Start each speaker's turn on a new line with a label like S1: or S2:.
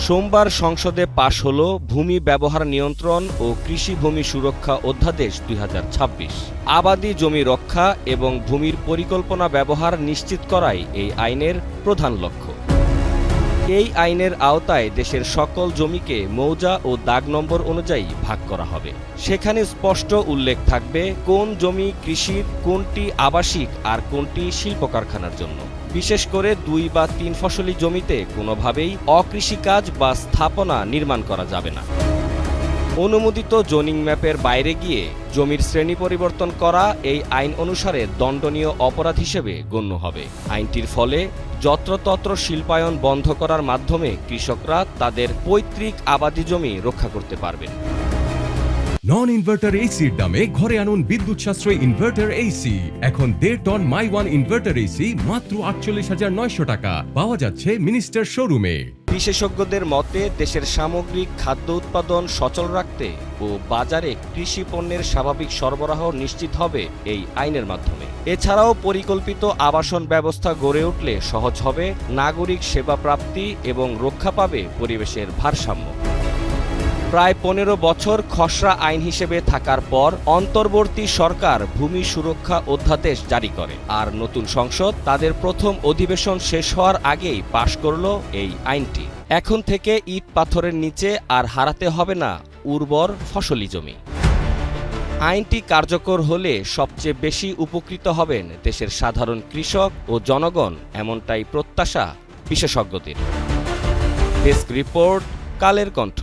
S1: সোমবার সংসদে পাশ হল ভূমি ব্যবহার নিয়ন্ত্রণ ও কৃষি ভূমি সুরক্ষা অধ্যাদেশ ২০২৬। আবাদি জমি রক্ষা এবং ভূমির পরিকল্পনা ব্যবহার নিশ্চিত করাই এই আইনের প্রধান লক্ষ্য। এই আইনের আওতায় দেশের সকল জমিকে মৌজা ও দাগ নম্বর অনুযায়ী ভাগ করা হবে। সেখানে স্পষ্ট উল্লেখ থাকবে কোন জমি কৃষির, কোনটি আবাসিক আর কোনটি শিল্প কারখানার জন্য। বিশেষ করে ২ বা ৩ ফসলি জমিতে কোনোভাবেই অকৃষিকাজ বা স্থাপনা নির্মাণ করা যাবে না। অনুমোদিত জোনিং ম্যাপের বাইরে গিয়ে জমির শ্রেণী পরিবর্তন করা এই আইন অনুসারে দণ্ডনীয় অপরাধ হিসেবে গণ্য হবে। আইনটির ফলে যত্রতত্র শিল্পায়ন বন্ধ করার মাধ্যমে কৃষকরা তাদের পৈতৃক আবাদি জমি রক্ষা করতে পারবেন।
S2: নন ইনভার্টার এসির দামে ঘরে আনুন বিদ্যুৎ সাশ্রয়ী ইনভার্টার এসি। এখন 1.5 টন মাই ওয়ান ইনভার্টার এসি মাত্র ৪৮,৯০০ টাকা পাওয়া যাচ্ছে মিনিস্টার শোরুমে।
S1: বিশেষজ্ঞদের মতে দেশের সামগ্রিক খাদ্য উৎপাদন সচল রাখতে ও বাজারে কৃষি পণ্যের স্বাভাবিক সরবরাহ নিশ্চিত হবে এই আইনের মাধ্যমে। এছাড়াও পরিকল্পিত আবাসন ব্যবস্থা গড়ে উঠলে সহজ হবে নাগরিক সেবা প্রাপ্তি এবং রক্ষা পাবে পরিবেশের ভারসাম্য। প্রায় ১৫ বছর খসড়া আইন হিসেবে থাকার পর অন্তর্বর্তী সরকার ভূমি সুরক্ষা অধ্যাদেশ জারি করে, আর নতুন সংসদ তাদের প্রথম অধিবেশন শেষ হওয়ার আগেই পাশ করল এই আইনটি। এখন থেকে ইট পাথরের নিচে আর হারাতে হবে না উর্বর ফসলি জমি। আইনটি কার্যকর হলে সবচেয়ে বেশি উপকৃত হবেন দেশের সাধারণ কৃষক ও জনগণ, এমনটাই প্রত্যাশা বিশেষজ্ঞদের। Desk report, Kaler Kantho.